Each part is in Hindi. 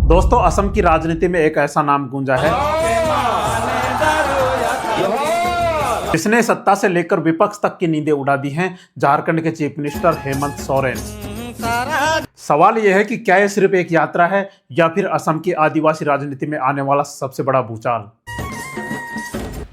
दोस्तों, असम की राजनीति में एक ऐसा नाम गूंजा है जिसने सत्ता से लेकर विपक्ष तक की नींदें उड़ा दी हैं। झारखंड के चीफ मिनिस्टर हेमंत सोरेन। सवाल यह है कि क्या यह सिर्फ एक यात्रा है या फिर असम की आदिवासी राजनीति में आने वाला सबसे बड़ा भूचाल।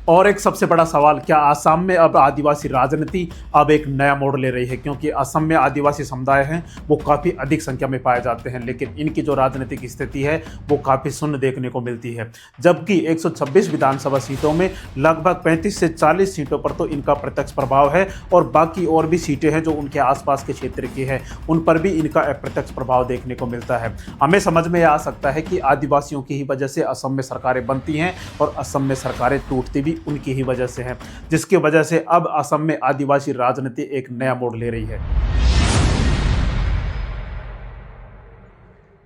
और एक सबसे बड़ा सवाल, क्या असम में अब आदिवासी राजनीति अब एक नया मोड़ ले रही है, क्योंकि असम में आदिवासी समुदाय हैं वो काफ़ी अधिक संख्या में पाए जाते हैं, लेकिन इनकी जो राजनीतिक स्थिति है वो काफ़ी शून्य देखने को मिलती है। जबकि 126 विधानसभा सीटों में लगभग 35 से 40 सीटों पर तो इनका प्रत्यक्ष प्रभाव है और बाकी और भी सीटें हैं जो उनके आसपास के क्षेत्र की है, उन पर भी इनका अप्रत्यक्ष प्रभाव देखने को मिलता है। हमें समझ में आ सकता है कि आदिवासियों की ही वजह से असम में सरकारें बनती हैं और असम में सरकारें टूटती भी उनकी ही वजह से है, जिसकी वजह से अब असम में आदिवासी राजनीति एक नया मोड़ ले रही है।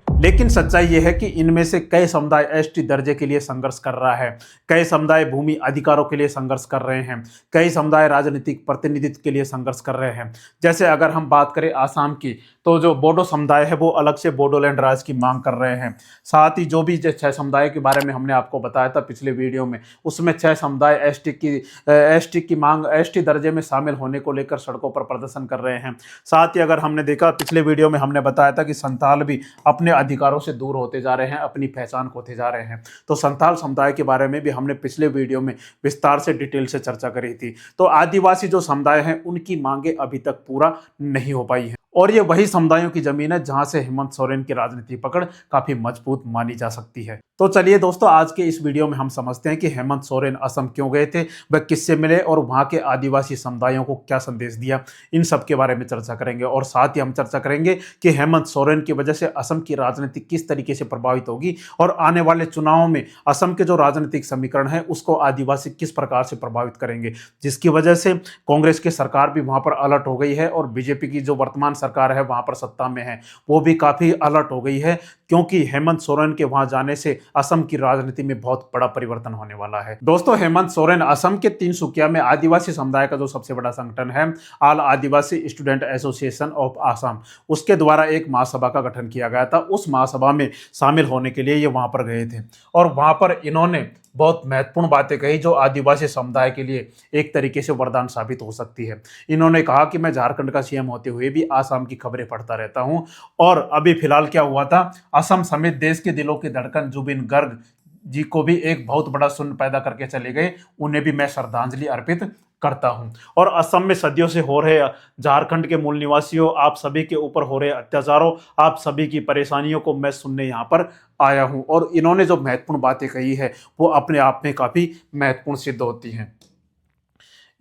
लेकिन सच्चाई यह है कि इनमें से कई समुदाय एसटी दर्जे के लिए संघर्ष कर रहा है, कई समुदाय भूमि अधिकारों के लिए संघर्ष कर रहे हैं, कई समुदाय राजनीतिक प्रतिनिधित्व के लिए संघर्ष कर रहे हैं। जैसे अगर हम बात करें आसाम की, तो जो बोडो समुदाय है वो अलग से बोडोलैंड राज्य की मांग कर रहे हैं। साथ ही जो भी 6 समुदाय के बारे में हमने आपको बताया था पिछले वीडियो में, उसमें 6 समुदाय एसटी की मांग, एसटी दर्जे में शामिल होने को लेकर सड़कों पर प्रदर्शन कर रहे हैं। साथ ही अगर हमने देखा, पिछले वीडियो में हमने बताया था कि संथाल भी अपने अधिकारों से दूर होते जा रहे हैं, अपनी पहचान खोते जा रहे हैं। तो संथाल समुदाय के बारे में भी हमने पिछले वीडियो में विस्तार से डिटेल से चर्चा करी थी। तो आदिवासी जो समुदाय हैं उनकी मांगे अभी तक पूरा नहीं हो पाई हैं और ये वही समुदायों की जमीन है जहां से हेमंत सोरेन की राजनीति पकड़ काफी मजबूत मानी जा सकती है। तो चलिए दोस्तों, आज के इस वीडियो में हम समझते हैं कि हेमंत सोरेन असम क्यों गए थे, वह किससे मिले और वहां के आदिवासी समुदायों को क्या संदेश दिया। इन सब के बारे में चर्चा करेंगे और साथ ही हम चर्चा करेंगे कि हेमंत सोरेन की वजह से असम की राजनीति किस तरीके से प्रभावित होगी और आने वाले चुनावों में असम के जो राजनीतिक समीकरण है उसको आदिवासी किस प्रकार से प्रभावित करेंगे, जिसकी वजह से कांग्रेस की सरकार भी वहां पर अलर्ट हो गई है और बीजेपी की जो वर्तमान सरकार है वहां पर सत्ता में है वो भी काफी अलर्ट हो गई है, क्योंकि हेमंत सोरेन के वहां जाने से असम की राजनीति में बहुत बड़ा परिवर्तन होने वाला है। दोस्तों, हेमंत सोरेन असम के तिनसुकिया में आदिवासी समुदाय का जो सबसे बड़ा संगठन है all Adivasi student association of Assam, उसके द्वारा एक महासभा का गठन किया गया था। उस महासभा में शामिल होने के लिए ये वहां पर गए थे और वहां पर इन्होंने बहुत महत्वपूर्ण बातें कही जो आदिवासी समुदाय के लिए एक तरीके से वरदान साबित हो सकती है। इन्होंने कहा कि मैं झारखंड का सीएम होते हुए भी आसाम की खबरें पढ़ता रहता हूं और अभी फिलहाल क्या हुआ था, असम समेत देश के दिलों की धड़कन जुबिन गर्ग जी को भी एक बहुत बड़ा शून्य पैदा करके चले गए, उन्हें भी मैं श्रद्धांजलि अर्पित करता हूं। और असम में सदियों से हो रहे झारखंड के मूल निवासियों, आप सभी के ऊपर हो रहे अत्याचारों, आप सभी की परेशानियों को मैं सुनने यहाँ पर आया हूं। और इन्होंने जो महत्वपूर्ण बातें कही है वो अपने आप में काफी महत्वपूर्ण सिद्ध होती हैं।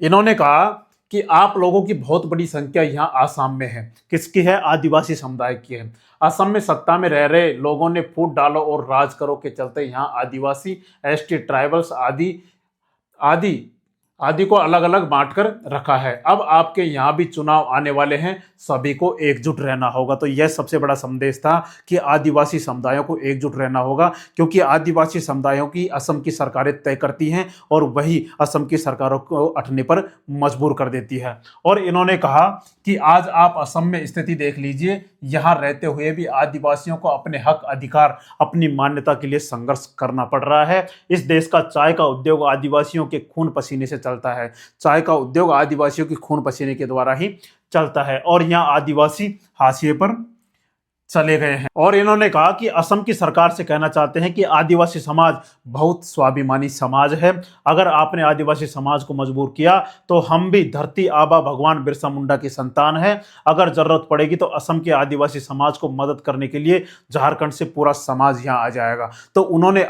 इन्होंने कहा कि आप लोगों की बहुत बड़ी संख्या यहाँ आसाम में है, किसकी है, आदिवासी समुदाय की है। असम में सत्ता में रह रहे लोगों ने फूट डालो और राज करो के चलते यहाँ आदिवासी, एसटी, ट्राइबल्स आदि को अलग अलग बांटकर रखा है। अब आपके यहाँ भी चुनाव आने वाले हैं, सभी को एकजुट रहना होगा। तो यह सबसे बड़ा संदेश था कि आदिवासी समुदायों को एकजुट रहना होगा, क्योंकि आदिवासी समुदायों की असम की सरकारें तय करती हैं और वही असम की सरकारों को उठने पर मजबूर कर देती है। और इन्होंने कहा कि आज आप असम में स्थिति देख लीजिए, यहाँ रहते हुए भी आदिवासियों को अपने हक, अधिकार, अपनी मान्यता के लिए संघर्ष करना पड़ रहा है। इस देश का चाय का उद्योग आदिवासियों के खून पसीने से चलता है, चाय का उद्योग आदिवासियों के खून पसीने के द्वारा ही चलता है और यहाँ आदिवासी हाशिए पर चले गए हैं। और इन्होंने कहा कि असम की सरकार से कहना चाहते हैं कि आदिवासी समाज बहुत स्वाभिमानी समाज है, अगर आपने आदिवासी समाज को मजबूर किया तो हम भी धरती आबा भगवान बिरसा मुंडा की संतान है, अगर जरूरत पड़ेगी तो असम के आदिवासी समाज को मदद करने के लिए झारखंड से पूरा समाज यहाँ आ जाएगा। तो उन्होंने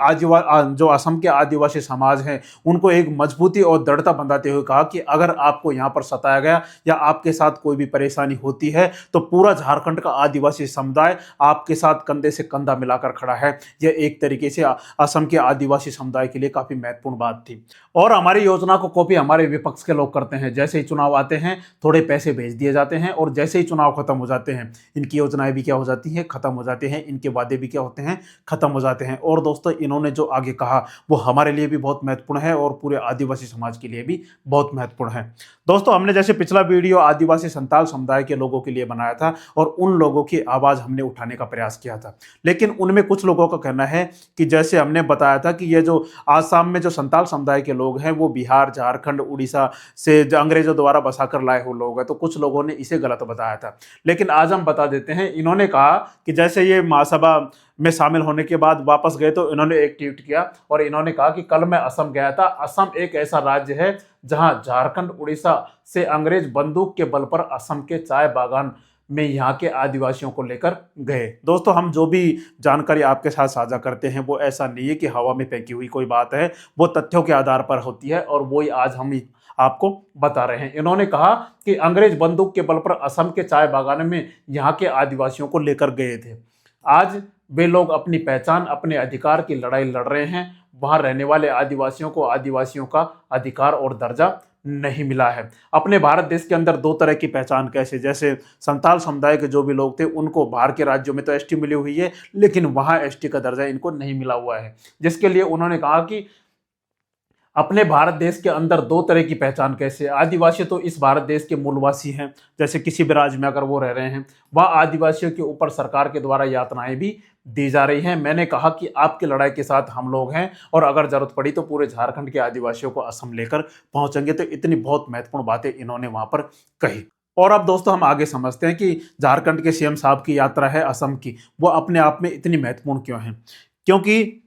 जो असम के आदिवासी समाज हैं उनको एक मजबूती और दृढ़ता बंधाते हुए कहा कि अगर आपको यहाँ पर सताया गया या आपके साथ कोई भी परेशानी होती है तो पूरा झारखंड का आदिवासी समुदाय आपके साथ कंधे से कंधा मिलाकर खड़ा है। यह एक तरीके से असम के आदिवासी समुदाय के लिए काफी महत्वपूर्ण बात थी। और हमारी योजना को कॉपी हमारे विपक्ष के लोग करते हैं, जैसे ही चुनाव आते हैं थोड़े पैसे भेज दिए जाते हैं और जैसे ही चुनाव खत्म हो जाते हैं इनकी योजनाएं भी क्या हो जाती हैं, खत्म हो जाती हैं, इनके वादे भी क्या होते हैं, खत्म हो जाते हैं। और दोस्तों, इन्होंने जो आगे कहा वो हमारे लिए भी बहुत महत्वपूर्ण है और पूरे आदिवासी समाज के लिए भी बहुत महत्वपूर्ण है। दोस्तों, हमने जैसे पिछला वीडियो आदिवासी संताल समुदाय के लोगों के लिए बनाया था और उन लोगों की आवाज हमने हमने उठाने का प्रयास किया था। लेकिन उनमें कुछ लोगों का कहना है कि जैसे हमने बताया था कि ये जो आसाम में जो संताल समुदाय के लोग हैं वो बिहार, झारखंड, उड़ीसा से अंग्रेजों द्वारा बसाकर लाए हुए लोग हैं, तो कुछ लोगों ने इसे गलत बताया था। लेकिन आज हम बता देते हैं, इन्होंने कहा कि जैसे ये महासभा में शामिल होने के बाद वापस गए तो इन्होंने एक ट्वीट किया और इन्होंने कहा कि कल मैं असम गया था। असम एक ऐसा राज्य है जहां झारखंड, उड़ीसा से अंग्रेज बंदूक के बल पर असम के चाय बागान में यहाँ के आदिवासियों को लेकर गए। दोस्तों, हम जो भी जानकारी आपके साथ साझा करते हैं वो ऐसा नहीं है कि हवा में फेंकी हुई कोई बात है, वो तथ्यों के आधार पर होती है और वो ही आज हम आपको बता रहे हैं। इन्होंने कहा कि अंग्रेज बंदूक के बल पर असम के चाय बागान में यहाँ के आदिवासियों को लेकर गए थे। आज वे लोग अपनी पहचान, अपने अधिकार की लड़ाई लड़ रहे हैं। वहां रहने वाले आदिवासियों को आदिवासियों का अधिकार और दर्जा नहीं मिला है। अपने भारत देश के अंदर दो तरह की पहचान कैसे, जैसे संताल समुदाय के जो भी लोग थे उनको बाहर के राज्यों में तो एसटी मिली हुई है, लेकिन वहां एसटी का दर्जा इनको नहीं मिला हुआ है। जिसके लिए उन्होंने कहा कि अपने भारत देश के अंदर दो तरह की पहचान कैसे। आदिवासी तो इस भारत देश के मूलवासी हैं, जैसे किसी भी राज्य में अगर वो रह रहे हैं, वह आदिवासियों के ऊपर सरकार के द्वारा यातनाएं भी दी जा रही हैं। मैंने कहा कि आपकी लड़ाई के साथ हम लोग हैं और अगर जरूरत पड़ी तो पूरे झारखंड के आदिवासियों को असम लेकर पहुंचेंगे। तो इतनी बहुत महत्वपूर्ण बातें इन्होंने वहां पर कही। और अब दोस्तों हम आगे समझते हैं कि झारखंड के सीएम साहब की यात्रा है असम की, वो अपने आप में इतनी महत्वपूर्ण क्यों है। क्योंकि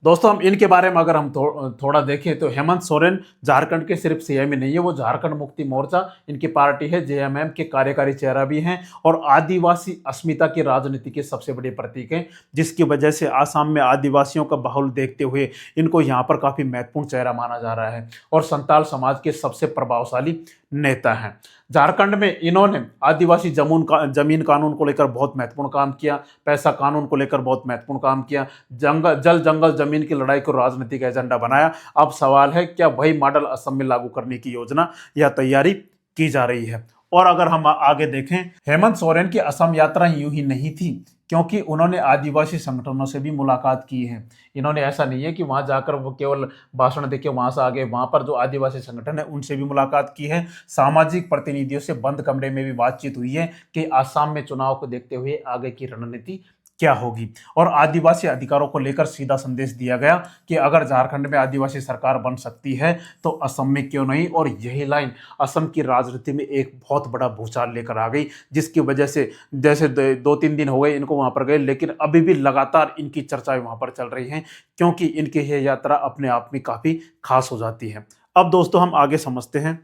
दोस्तों हम इनके बारे में अगर हम थोड़ा देखें तो हेमंत सोरेन झारखंड के सिर्फ सीएम ही नहीं है, वो झारखंड मुक्ति मोर्चा इनकी पार्टी है, जेएमएम के कार्यकारी चेहरा भी हैं और आदिवासी अस्मिता की राजनीति के सबसे बड़े प्रतीक हैं, जिसकी वजह से आसाम में आदिवासियों का बाहुल देखते हुए इनको यहाँ पर काफी महत्वपूर्ण चेहरा माना जा रहा है और संताल समाज के सबसे प्रभावशाली नेता हैं। झारखंड में इन्होंने आदिवासी जमीन कानून को लेकर बहुत महत्वपूर्ण काम किया, पैसा कानून को लेकर बहुत महत्वपूर्ण काम किया, जंगल जमीन की लड़ाई को राजनीतिक एजेंडा बनाया। अब सवाल है क्या वही मॉडल असम में लागू करने की योजना या तैयारी की जा रही है। और अगर हम आगे देखें, हेमंत सोरेन की असम यात्रा यूं ही नहीं थी, क्योंकि उन्होंने आदिवासी संगठनों से भी मुलाकात की है। इन्होंने ऐसा नहीं है कि वहां जाकर वो केवल भाषण देके वहां से आगे, वहां पर जो आदिवासी संगठन है उनसे भी मुलाकात की है। सामाजिक प्रतिनिधियों से बंद कमरे में भी बातचीत हुई है कि आसाम में चुनाव को देखते हुए आगे की रणनीति क्या होगी। और आदिवासी अधिकारों को लेकर सीधा संदेश दिया गया कि अगर झारखंड में आदिवासी सरकार बन सकती है तो असम में क्यों नहीं। और यही लाइन असम की राजनीति में एक बहुत बड़ा भूचाल लेकर आ गई, जिसकी वजह से जैसे 2-3 दिन हो गए इनको वहां पर गए, लेकिन अभी भी लगातार इनकी चर्चाएं वहां पर चल रही हैं, क्योंकि इनकी यह यात्रा अपने आप में काफी खास हो जाती है। अब दोस्तों हम आगे समझते हैं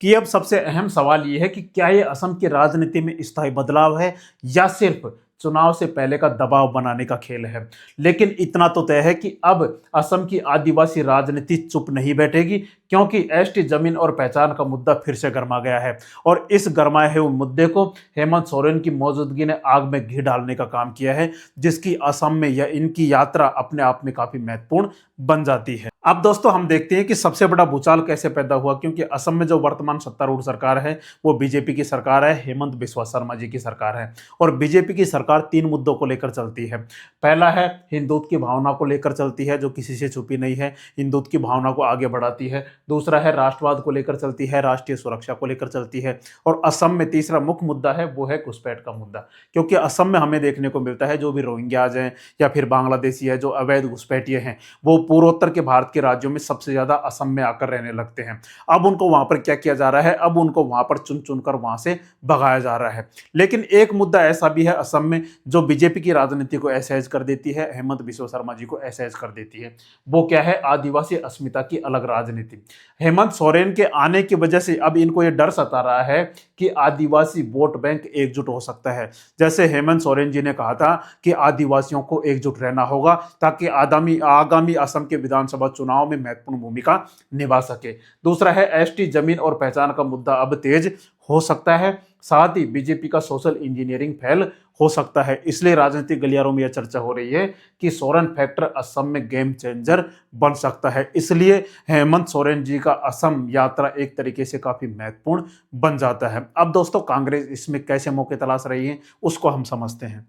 कि अब सबसे अहम सवाल यह है कि क्या ये असम की राजनीति में स्थायी बदलाव है या सिर्फ चुनाव से पहले का दबाव बनाने का खेल है। लेकिन इतना तो तय है कि अब असम की आदिवासी राजनीति चुप नहीं बैठेगी, क्योंकि एसटी जमीन और पहचान का मुद्दा फिर से गर्मा गया है और इस गर्माए हुए मुद्दे को हेमंत सोरेन की मौजूदगी ने आग में घी डालने का काम किया है, जिसकी असम में यह इनकी यात्रा अपने आप में काफी महत्वपूर्ण बन जाती है। अब दोस्तों हम देखते हैं कि सबसे बड़ा भूचाल कैसे पैदा हुआ, क्योंकि असम में जो वर्तमान सत्तारूढ़ सरकार है वो बीजेपी की सरकार है, हेमंत बिस्वा शर्मा जी की सरकार है। और बीजेपी की सरकार 3 मुद्दों को लेकर चलती है। पहला है हिंदुत्व की भावना को लेकर चलती है, जो किसी से छुपी नहीं है, हिंदुत्व की भावना को आगे बढ़ाती है। दूसरा है राष्ट्रवाद को लेकर चलती है, राष्ट्रीय सुरक्षा को लेकर चलती है। और असम में तीसरा मुख्य मुद्दा है वो है घुसपैठ का मुद्दा, क्योंकि असम में हमें देखने को मिलता है जो भी रोहिंग्याज हैं या फिर बांग्लादेशी है, जो अवैध घुसपैठिए हैं, वो पूर्वोत्तर के भारत के राज्यों में सबसे ज्यादा असम में आकर रहने लगते हैं। अब उनको वहां पर क्या किया जा रहा है, अब उनको वहां पर चुन चुनकर वहां से भगाया जा रहा है। लेकिन एक मुद्दा ऐसा भी है असम में जो बीजेपी की राजनीति को असहज कर देती है, हेमंत बिस्वा शर्मा जी को असहज कर देती है। वो क्या है, आदिवासी अस्मिता की अलग राजनीति। हेमंत सोरेन के आने की वजह से अब इनको यह डर सता रहा है कि आदिवासी वोट बैंक एकजुट हो सकता है। जैसे हेमंत सोरेन जी ने कहा था कि आदिवासियों को एकजुट रहना होगा ताकि आगामी असम के विधानसभा चुनाव में महत्वपूर्ण भूमिका निभा सके। दूसरा है एसटी जमीन और पहचान का मुद्दा अब तेज हो सकता है, साथ ही बीजेपी का सोशल इंजीनियरिंग फेल हो सकता है। इसलिए राजनीतिक गलियारों में यह चर्चा हो रही है कि सोरेन फैक्टर असम में गेम चेंजर बन सकता है। इसलिए हेमंत सोरेन जी का असम यात्रा एक तरीके से काफी महत्वपूर्ण बन जाता है। अब दोस्तों कांग्रेस इसमें कैसे मौके तलाश रही है उसको हम समझते हैं।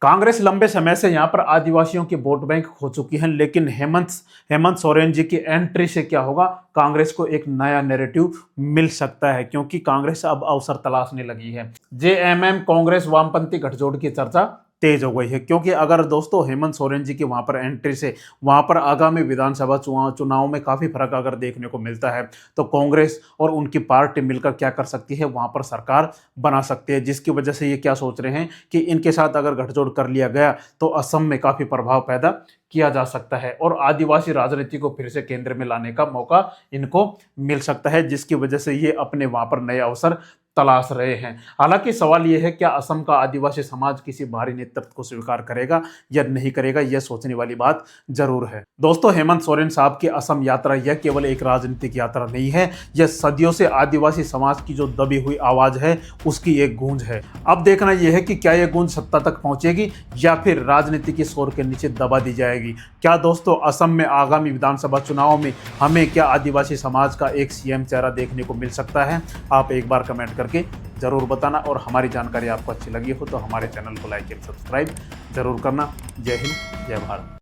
कांग्रेस लंबे समय से यहाँ पर आदिवासियों की वोट बैंक खो चुकी है, लेकिन हेमंत सोरेन जी की एंट्री से क्या होगा, कांग्रेस को एक नया नैरेटिव मिल सकता है, क्योंकि कांग्रेस अब अवसर तलाशने लगी है। जेएमएम कांग्रेस वामपंथी गठजोड़ की चर्चा तेज हो गई है, क्योंकि अगर दोस्तों हेमंत सोरेन जी की वहां पर एंट्री से वहां पर आगामी विधानसभा चुनाव में काफी फर्क अगर देखने को मिलता है, तो कांग्रेस और उनकी पार्टी मिलकर क्या कर सकती है, वहां पर सरकार बना सकती है। जिसकी वजह से ये क्या सोच रहे हैं कि इनके साथ अगर गठजोड़ कर लिया गया तो असम में काफी प्रभाव पैदा किया जा सकता है और आदिवासी राजनीति को फिर से केंद्र में लाने का मौका इनको मिल सकता है, जिसकी वजह से ये अपने वहां पर नए अवसर तलाश रहे हैं। हालांकि सवाल यह है, क्या असम का आदिवासी समाज किसी बाहरी नेतृत्व को स्वीकार करेगा या नहीं करेगा, यह सोचने वाली बात जरूर है। दोस्तों, हेमंत सोरेन साहब की असम यात्रा यह केवल एक राजनीतिक यात्रा नहीं है, यह सदियों से आदिवासी समाज की जो दबी हुई आवाज है उसकी एक गूंज है। अब देखना यह है कि क्या यह गूंज सत्ता तक पहुंचेगी या फिर राजनीति के शोर के नीचे दबा दी जाएगी। क्या दोस्तों, असम में आगामी विधानसभा चुनाव में हमें क्या आदिवासी समाज का एक सीएम चेहरा देखने को मिल सकता है? आप एक बार कमेंट करके जरूर बताना, और हमारी जानकारी आपको अच्छी लगी हो तो हमारे चैनल को लाइक एंड सब्सक्राइब जरूर करना। जय हिंद, जय भारत।